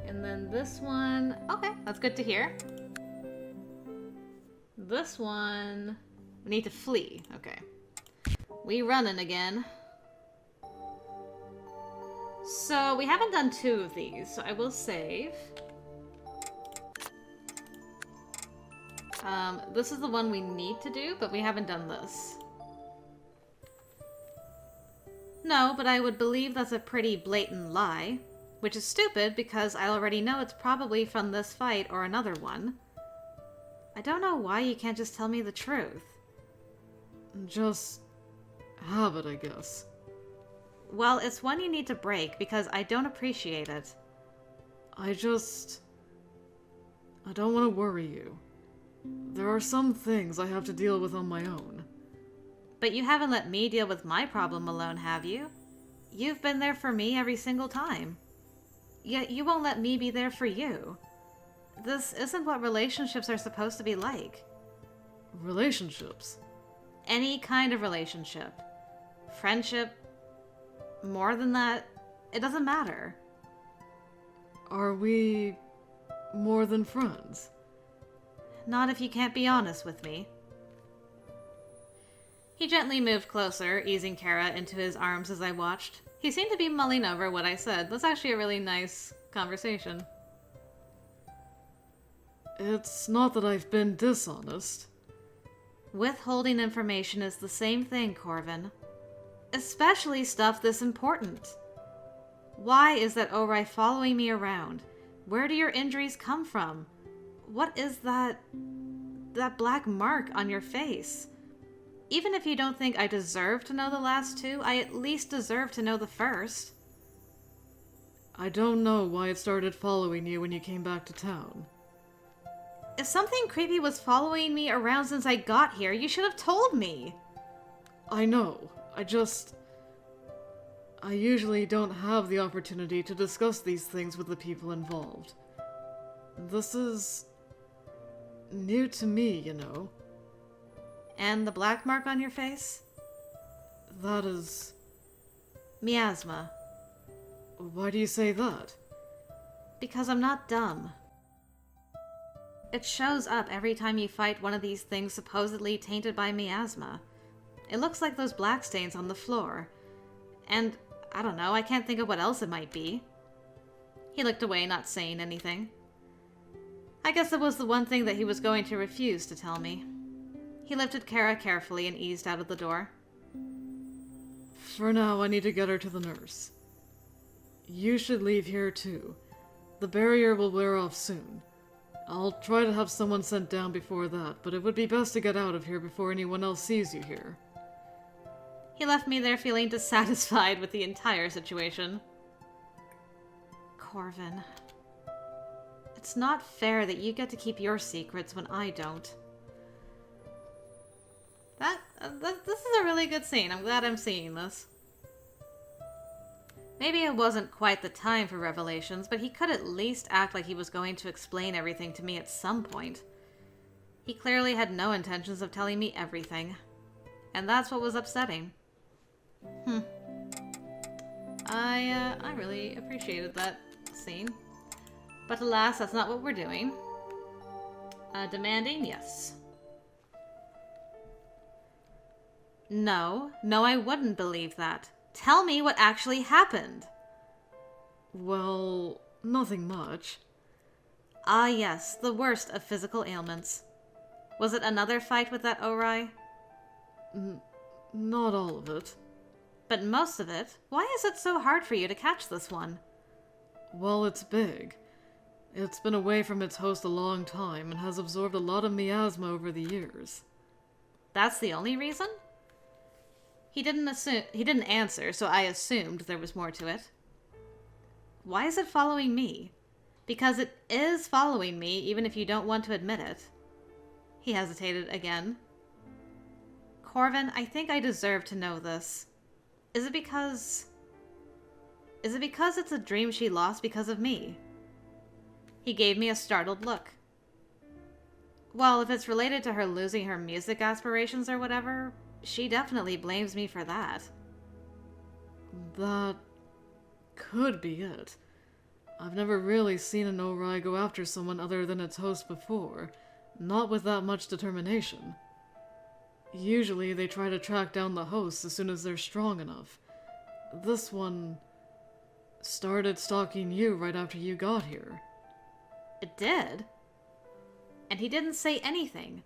And then this one, okay, that's good to hear. This one, we need to flee, okay. We running again. So we haven't done 2 of these, so I will save. This is the one we need to do, but we haven't done this. No, but I would believe that's a pretty blatant lie. Which is stupid, because I already know it's probably from this fight or another one. I don't know why you can't just tell me the truth. Just have it, I guess. Well, it's one you need to break, because I don't appreciate it. I don't want to worry you. There are some things I have to deal with on my own. But you haven't let me deal with my problem alone, have you? You've been there for me every single time. Yet you won't let me be there for you. This isn't what relationships are supposed to be like. Relationships? Any kind of relationship. Friendship. More than that, it doesn't matter. Are we more than friends? Not if you can't be honest with me. He gently moved closer, easing Kara into his arms as I watched. He seemed to be mulling over what I said. That's actually a really nice conversation. It's not that I've been dishonest. Withholding information is the same thing, Corvin. Especially stuff this important. Why is that Ori following me around? Where do your injuries come from? What is that black mark on your face? Even if you don't think I deserve to know the last 2, I at least deserve to know the first. I don't know why it started following you when you came back to town. If something creepy was following me around since I got here, you should have told me. I know. I usually don't have the opportunity to discuss these things with the people involved. This is new to me, you know. And the black mark on your face? That is... miasma. Why do you say that? Because I'm not dumb. It shows up every time you fight one of these things supposedly tainted by miasma. It looks like those black stains on the floor. And, I don't know, I can't think of what else it might be. He looked away, not saying anything. I guess it was the one thing that he was going to refuse to tell me. He lifted Kara carefully and eased out of the door. For now, I need to get her to the nurse. You should leave here too. The barrier will wear off soon. I'll try to have someone sent down before that, but it would be best to get out of here before anyone else sees you here. He left me there feeling dissatisfied with the entire situation. Corvin. It's not fair that you get to keep your secrets when I don't. This is a really good scene. I'm glad I'm seeing this. Maybe it wasn't quite the time for revelations, but he could at least act like he was going to explain everything to me at some point. He clearly had no intentions of telling me everything. And that's what was upsetting. I really appreciated that scene. But alas, that's not what we're doing. Demanding? Yes. No, I wouldn't believe that. Tell me what actually happened. Well, nothing much. Ah yes, the worst of physical ailments. Was it another fight with that Ori? Not all of it. But most of it? Why is it so hard for you to catch this one? Well, it's big. It's been away from its host a long time and has absorbed a lot of miasma over the years. That's the only reason? He didn't answer, so I assumed there was more to it. Why is it following me? Because it is following me, even if you don't want to admit it. He hesitated again. Corvin, I think I deserve to know this. Is it because it's a dream she lost because of me? He gave me a startled look. Well, if it's related to her losing her music aspirations or whatever, she definitely blames me for that. That could be it. I've never really seen an Ori go after someone other than its host before, not with that much determination. Usually they try to track down the host as soon as they're strong enough. This one started stalking you right after you got here. It did? And he didn't say anything?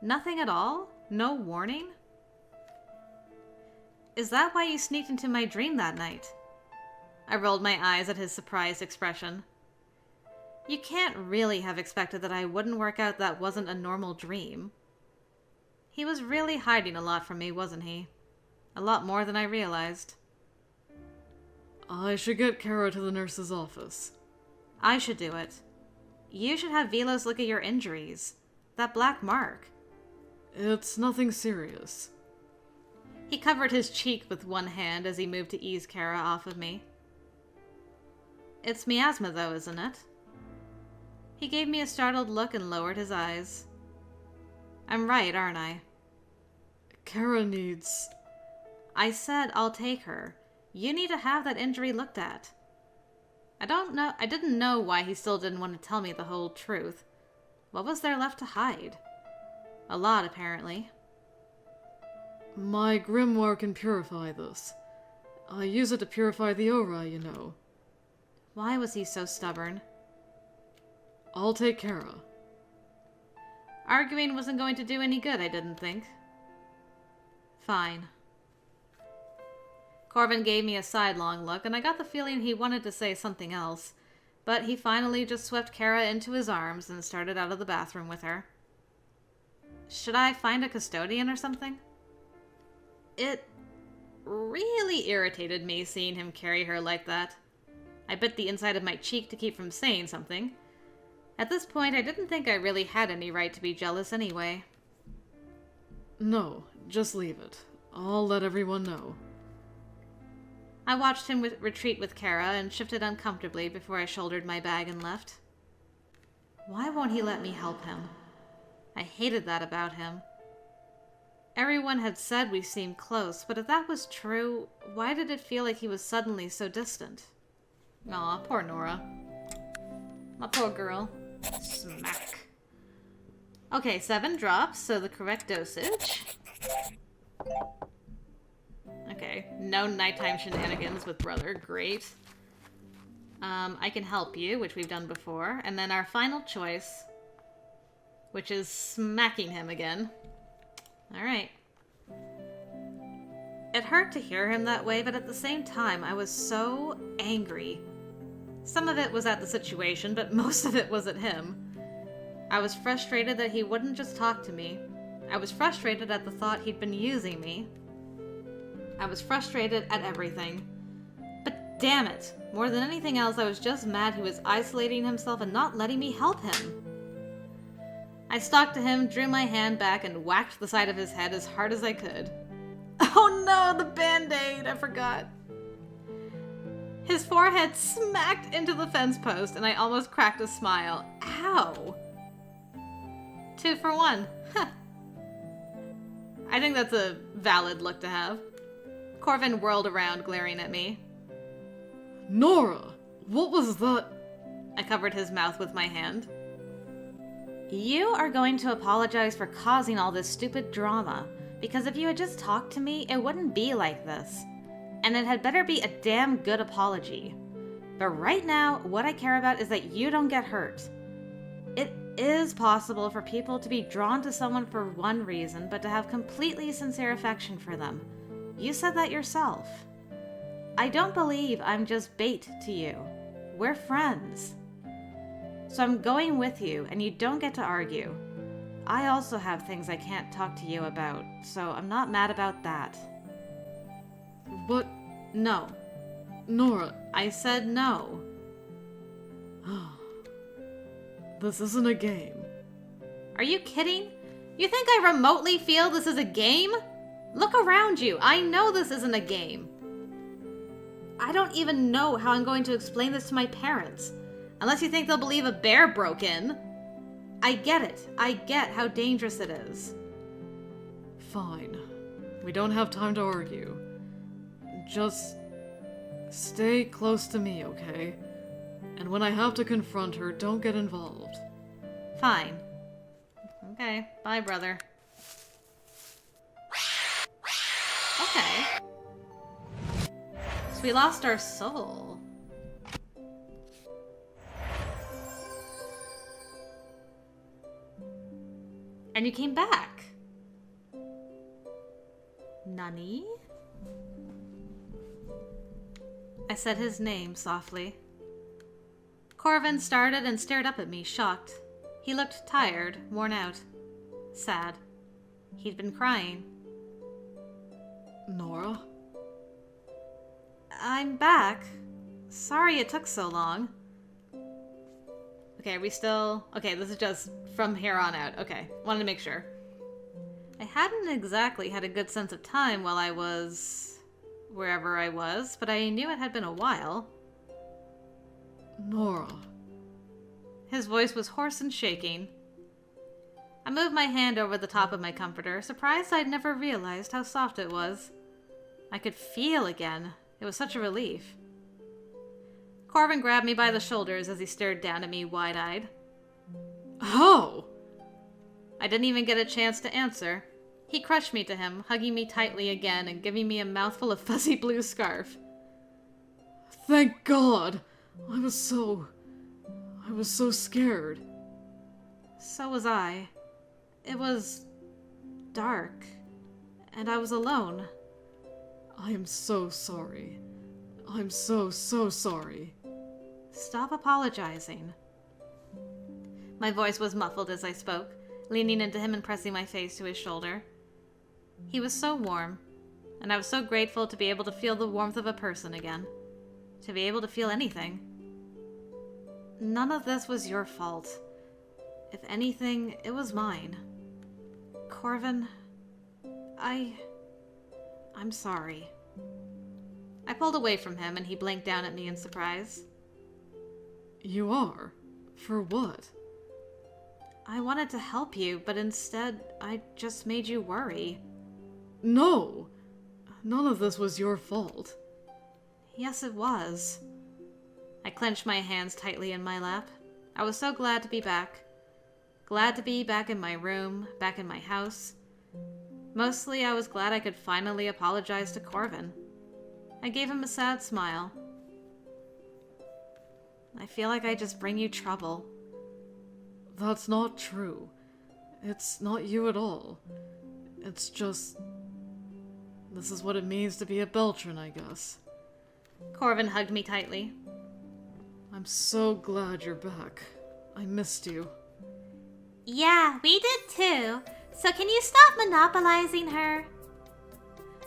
Nothing at all? No warning? Is that why you sneaked into my dream that night? I rolled my eyes at his surprised expression. You can't really have expected that I wouldn't work out that wasn't a normal dream. He was really hiding a lot from me, wasn't he? A lot more than I realized. I should get Kara to the nurse's office. I should do it. You should have Velos look at your injuries. That black mark. It's nothing serious. He covered his cheek with one hand as he moved to ease Kara off of me. It's miasma, though, isn't it? He gave me a startled look and lowered his eyes. I'm right, aren't I? Kara needs... I said I'll take her. You need to have that injury looked at. I didn't know why he still didn't want to tell me the whole truth. What was there left to hide? A lot, apparently. My grimoire can purify this. I use it to purify the Ori, you know. Why was he so stubborn? I'll take Kara. Arguing wasn't going to do any good, I didn't think. Fine. Corvin gave me a sidelong look, and I got the feeling he wanted to say something else, but he finally just swept Kara into his arms and started out of the bathroom with her. Should I find a custodian or something? It really irritated me seeing him carry her like that. I bit the inside of my cheek to keep from saying something. At this point, I didn't think I really had any right to be jealous anyway. No, just leave it. I'll let everyone know. I watched him retreat with Kara and shifted uncomfortably before I shouldered my bag and left. Why won't he let me help him? I hated that about him. Everyone had said we seemed close, but if that was true, why did it feel like he was suddenly so distant? Aw, poor Nora. My poor girl. Smack. Okay, 7 drops, so the correct dosage. Okay, no nighttime shenanigans with brother. Great. I can help you, which we've done before. And then our final choice, which is smacking him again. Alright. It hurt to hear him that way, but at the same time, I was so angry. Some of it was at the situation, but most of it was at him. I was frustrated that he wouldn't just talk to me. I was frustrated at the thought he'd been using me. I was frustrated at everything. But Damn it! More than anything else, I was just mad he was isolating himself and not letting me help him. I stalked to him, drew my hand back, and whacked the side of his head as hard as I could. Oh no, the band-aid! I forgot. His forehead smacked into the fence post, and I almost cracked a smile. Ow! 2 for 1. I think that's a valid look to have. Corvin whirled around, glaring at me. Nora, what was that? I covered his mouth with my hand. You are going to apologize for causing all this stupid drama, because if you had just talked to me, it wouldn't be like this. And it had better be a damn good apology. But right now, what I care about is that you don't get hurt. It is possible for people to be drawn to someone for one reason, but to have completely sincere affection for them. You said that yourself. I don't believe I'm just bait to you. We're friends. So I'm going with you, and you don't get to argue. I also have things I can't talk to you about, so I'm not mad about that. But, No. Nora, I said no. this isn't a game. Are you kidding? You think I remotely feel this is a game? Look around you. I know this isn't a game. I don't even know how I'm going to explain this to my parents. Unless you think they'll believe a bear broke in. I get it. I get how dangerous it is. Fine. We don't have time to argue. Just stay close to me, okay? And when I have to confront her, don't get involved. Fine. Okay. Bye, brother. Okay. So we lost our soul. And you came back. Nani? I said his name softly. Corvin started and stared up at me, shocked. He looked tired, worn out, sad. He'd been crying. Nora? I'm back. Sorry it took so long. Okay, are we still... Okay, this is just from here on out. Okay, wanted to make sure. I hadn't exactly had a good sense of time while I was... wherever I was, but I knew it had been a while. Nora. His voice was hoarse and shaking. I moved my hand over the top of my comforter, surprised I'd never realized how soft it was. I could feel again. It was such a relief. Corvin grabbed me by the shoulders as he stared down at me wide-eyed. How? I didn't even get a chance to answer. He crushed me to him, hugging me tightly again and giving me a mouthful of fuzzy blue scarf. Thank God! I was so scared. So was I. It was dark, and I was alone. I am so sorry. I'm so sorry. Stop apologizing. My voice was muffled as I spoke, leaning into him and pressing my face to his shoulder. He was so warm, and I was so grateful to be able to feel the warmth of a person again. To be able to feel anything. None of this was your fault. If anything, it was mine. Corvin, I'm sorry. I pulled away from him and he blinked down at me in surprise. You are? For what? I wanted to help you, but instead, I just made you worry. No! None of this was your fault. Yes, it was. I clenched my hands tightly in my lap. I was so glad to be back. Glad to be back in my room, back in my house. Mostly, I was glad I could finally apologize to Corvin. I gave him a sad smile. I feel like I just bring you trouble. That's not true. It's not you at all. It's just... this is what it means to be a Beltran, I guess. Corvin hugged me tightly. I'm so glad you're back. I missed you. Yeah, we did too. So can you stop monopolizing her?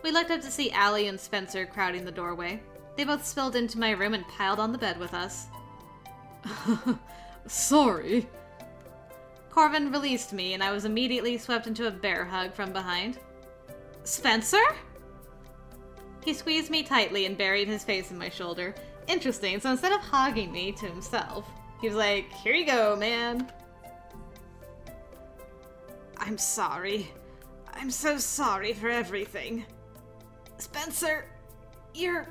We looked up to see Allie and Spencer crowding the doorway. They both spilled into my room and piled on the bed with us. Sorry. Corvin released me, and I was immediately swept into a bear hug from behind. Spencer? He squeezed me tightly and buried his face in my shoulder. Interesting, so instead of hogging me to himself, he was like, here you go, man. I'm sorry. I'm so sorry for everything. Spencer, you're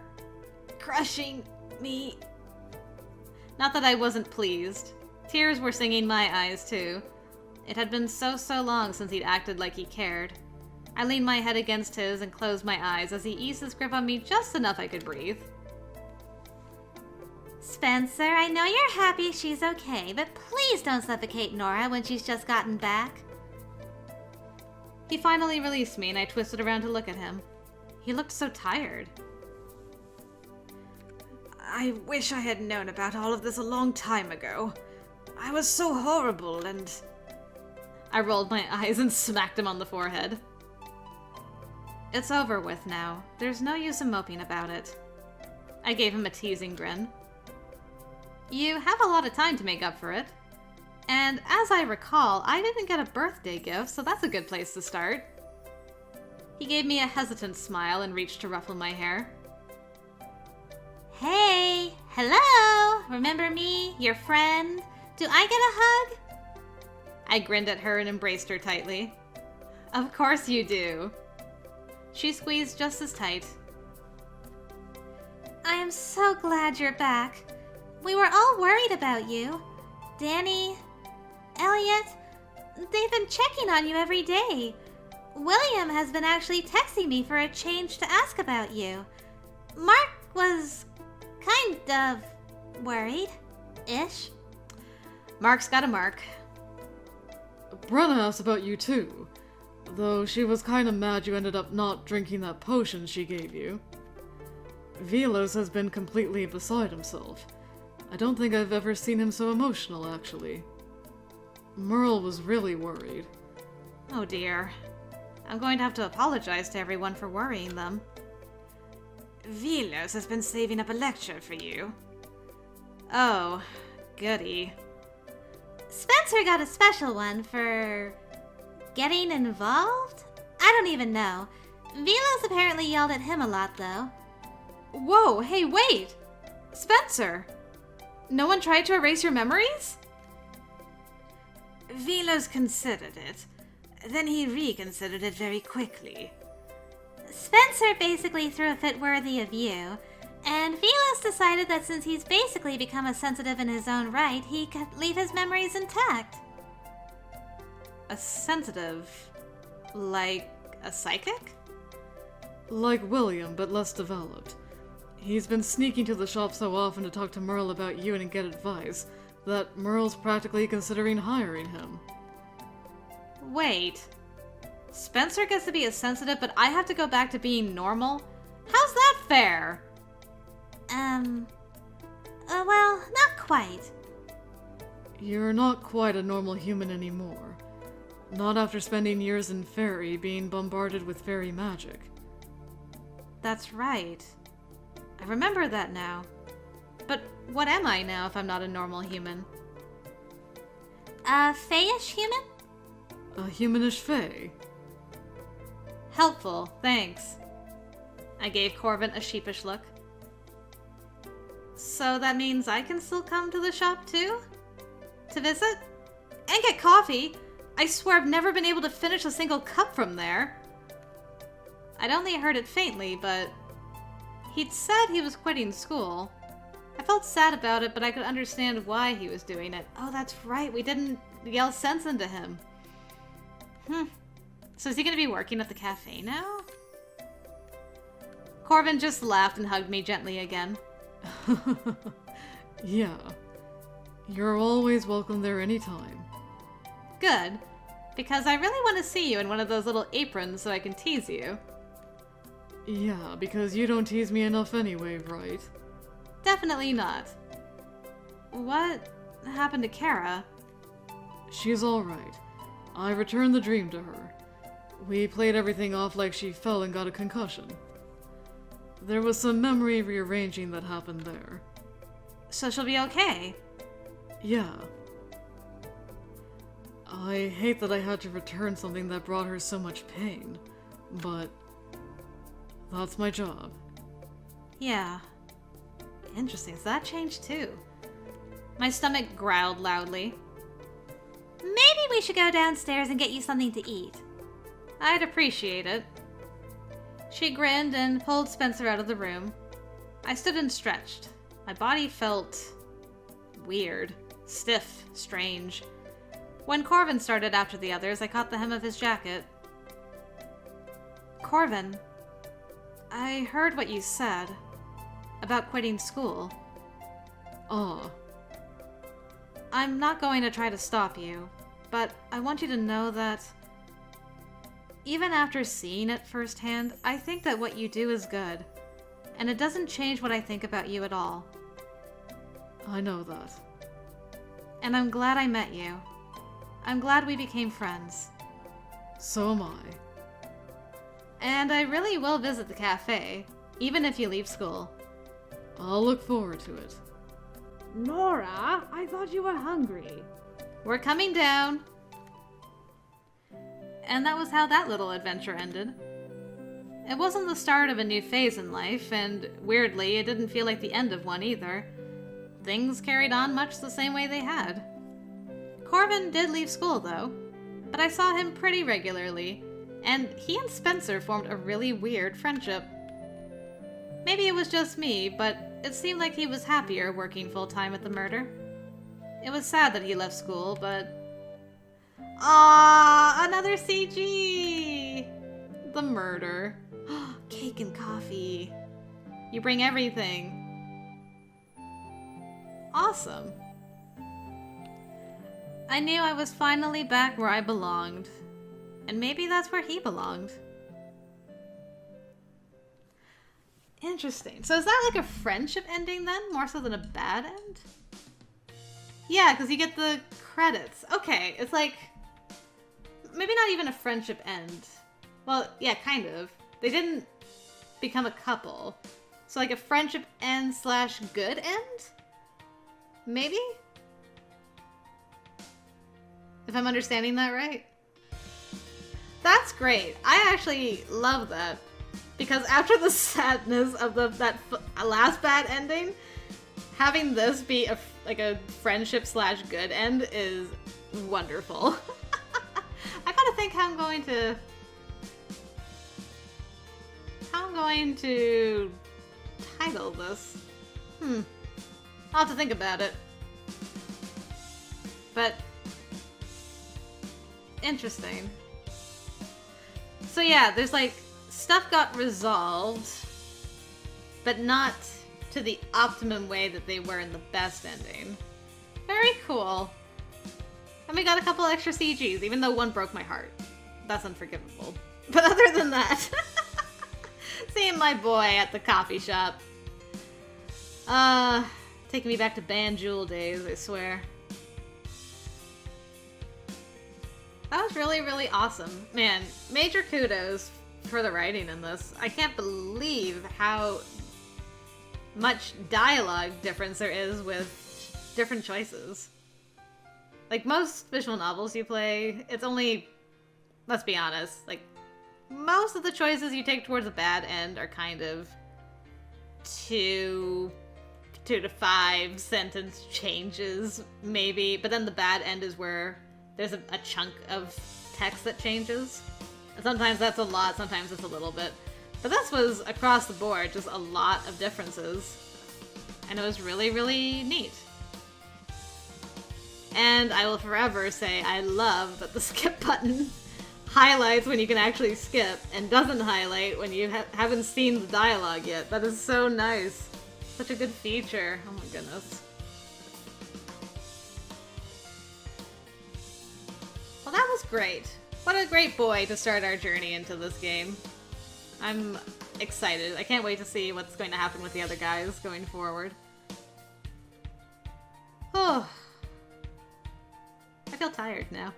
crushing me. Not that I wasn't pleased. Tears were singing my eyes, too. It had been so long since he'd acted like he cared. I leaned my head against his and closed my eyes as he eased his grip on me just enough I could breathe. Spencer, I know you're happy she's okay, but please don't suffocate Nora when she's just gotten back. He finally released me and I twisted around to look at him. He looked so tired. I wish I had known about all of this a long time ago. I was so horrible and... I rolled my eyes and smacked him on the forehead. It's over with now. There's no use in moping about it. I gave him a teasing grin. You have a lot of time to make up for it. And as I recall, I didn't get a birthday gift, so that's a good place to start. He gave me a hesitant smile and reached to ruffle my hair. Hey, hello, remember me, your friend? Do I get a hug? I grinned at her and embraced her tightly. Of course you do. She squeezed just as tight. I am so glad you're back. We were all worried about you. Danny, Elliot, they've been checking on you every day. William has been actually texting me for a change to ask about you. Mark was kind of worried-ish. Mark's got a mark. Brenna asked about you too, though she was kinda mad you ended up not drinking that potion she gave you. Velos has been completely beside himself. I don't think I've ever seen him so emotional, actually. Merle was really worried. Oh dear. I'm going to have to apologize to everyone for worrying them. Velos has been saving up a lecture for you. Oh, goody. Spencer got a special one for getting involved? I don't even know. Velos apparently yelled at him a lot, though. Whoa, hey, wait! Spencer! No one tried to erase your memories? Velos considered it. Then he reconsidered it very quickly. Spencer basically threw a fit worthy of you, and Velos decided that since he's basically become a sensitive in his own right, he could leave his memories intact. A sensitive? Like a psychic? Like William, but less developed. He's been sneaking to the shop so often to talk to Merle about you and get advice, that Merle's practically considering hiring him. Wait. Spencer gets to be as sensitive, but I have to go back to being normal? How's that fair? Well, not quite. You're not quite a normal human anymore. Not after spending years in fairy being bombarded with fairy magic. That's right. I remember that now. But what am I now if I'm not a normal human? A fayish human? A humanish fae. Helpful, thanks. I gave Corvin a sheepish look. So that means I can still come to the shop too? To visit? And get coffee? I swear I've never been able to finish a single cup from there. I'd only heard it faintly, but he'd said he was quitting school. I felt sad about it, but I could understand why he was doing it. Oh, that's right, we didn't yell sense into him. So is he gonna be working at the cafe now? Corvin just laughed and hugged me gently again. Yeah. You're always welcome there anytime. Good, because I really want to see you in one of those little aprons so I can tease you. Yeah, because you don't tease me enough anyway, right? Definitely not. What happened to Kara? She's alright. I returned the dream to her. We played everything off like she fell and got a concussion. There was some memory rearranging that happened there. So she'll be okay. Yeah. I hate that I had to return something that brought her so much pain, but that's my job. Yeah. Interesting. So that changed too. My stomach growled loudly. Maybe we should go downstairs and get you something to eat. I'd appreciate it. She grinned and pulled Spencer out of the room. I stood and stretched. My body felt weird, stiff, strange. When Corvin started after the others, I caught the hem of his jacket. Corvin, I heard what you said about quitting school. Ah. I'm not going to try to stop you, but I want you to know that even after seeing it firsthand, I think that what you do is good, and it doesn't change what I think about you at all. I know that. And I'm glad I met you. I'm glad we became friends. So am I. And I really will visit the cafe, even if you leave school. I'll look forward to it. Nora, I thought you were hungry. We're coming down. And that was how that little adventure ended. It wasn't the start of a new phase in life, and weirdly, it didn't feel like the end of one either. Things carried on much the same way they had. Corvin did leave school, though, but I saw him pretty regularly, and he and Spencer formed a really weird friendship. Maybe it was just me, but it seemed like he was happier working full-time at the murder. It was sad that he left school, but... Ah, another CG! The murder. Cake and coffee. You bring everything. Awesome. I knew I was finally back where I belonged. And maybe that's where he belonged. Interesting. So is that like a friendship ending then? More so than a bad end? Yeah, because you get the credits. Okay, it's like... Maybe not even a friendship end. Well, yeah, kind of. They didn't become a couple. So like a friendship end / good end? Maybe? If I'm understanding that right. That's great. I actually love that. Because after the sadness of that last bad ending, having this be a friendship / good end is wonderful. I gotta think how I'm going to title this. I'll have to think about it. But interesting. So yeah, there's like stuff got resolved, but not to the optimum way that they were in the best ending. Very cool. And we got a couple extra CGs, even though one broke my heart. That's unforgivable. But other than that, seeing my boy at the coffee shop. Taking me back to Banjul days, I swear. That was really, really awesome. Man, major kudos for the writing in this. I can't believe how much dialogue difference there is with different choices. Like, most visual novels you play, it's only, let's be honest, like, most of the choices you take towards a bad end are kind of 2 to 5 sentence changes, maybe, but then the bad end is where there's a chunk of text that changes. And sometimes that's a lot, sometimes it's a little bit. But this was across the board, just a lot of differences. And it was really, really neat. And I will forever say I love that the skip button highlights when you can actually skip and doesn't highlight when you haven't seen the dialogue yet. That is so nice. Such a good feature. Oh my goodness. Well, that was great. What a great boy to start our journey into this game. I'm excited. I can't wait to see what's going to happen with the other guys going forward. Oh. I feel tired now.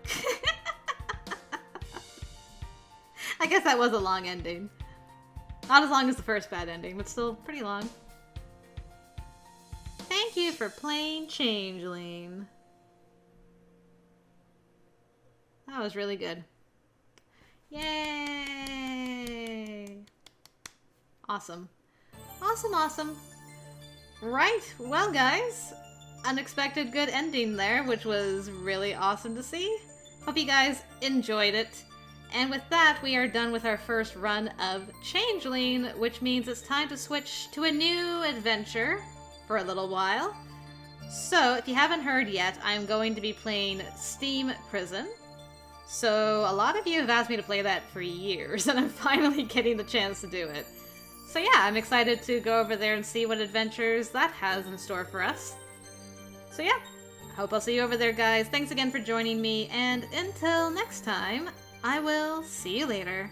I guess that was a long ending. Not as long as the first bad ending, but still pretty long. Thank you for playing Changeling. That was really good. Yay! Awesome. Awesome, awesome. Right, well guys, unexpected good ending there, which was really awesome to see. Hope you guys enjoyed it. And with that, we are done with our first run of Changeling, which means it's time to switch to a new adventure for a little while. So, if you haven't heard yet, I'm going to be playing Steam Prison. So, a lot of you have asked me to play that for years, and I'm finally getting the chance to do it. So yeah, I'm excited to go over there and see what adventures that has in store for us. So yeah, hope I'll see you over there, guys. Thanks again for joining me, and until next time, I will see you later.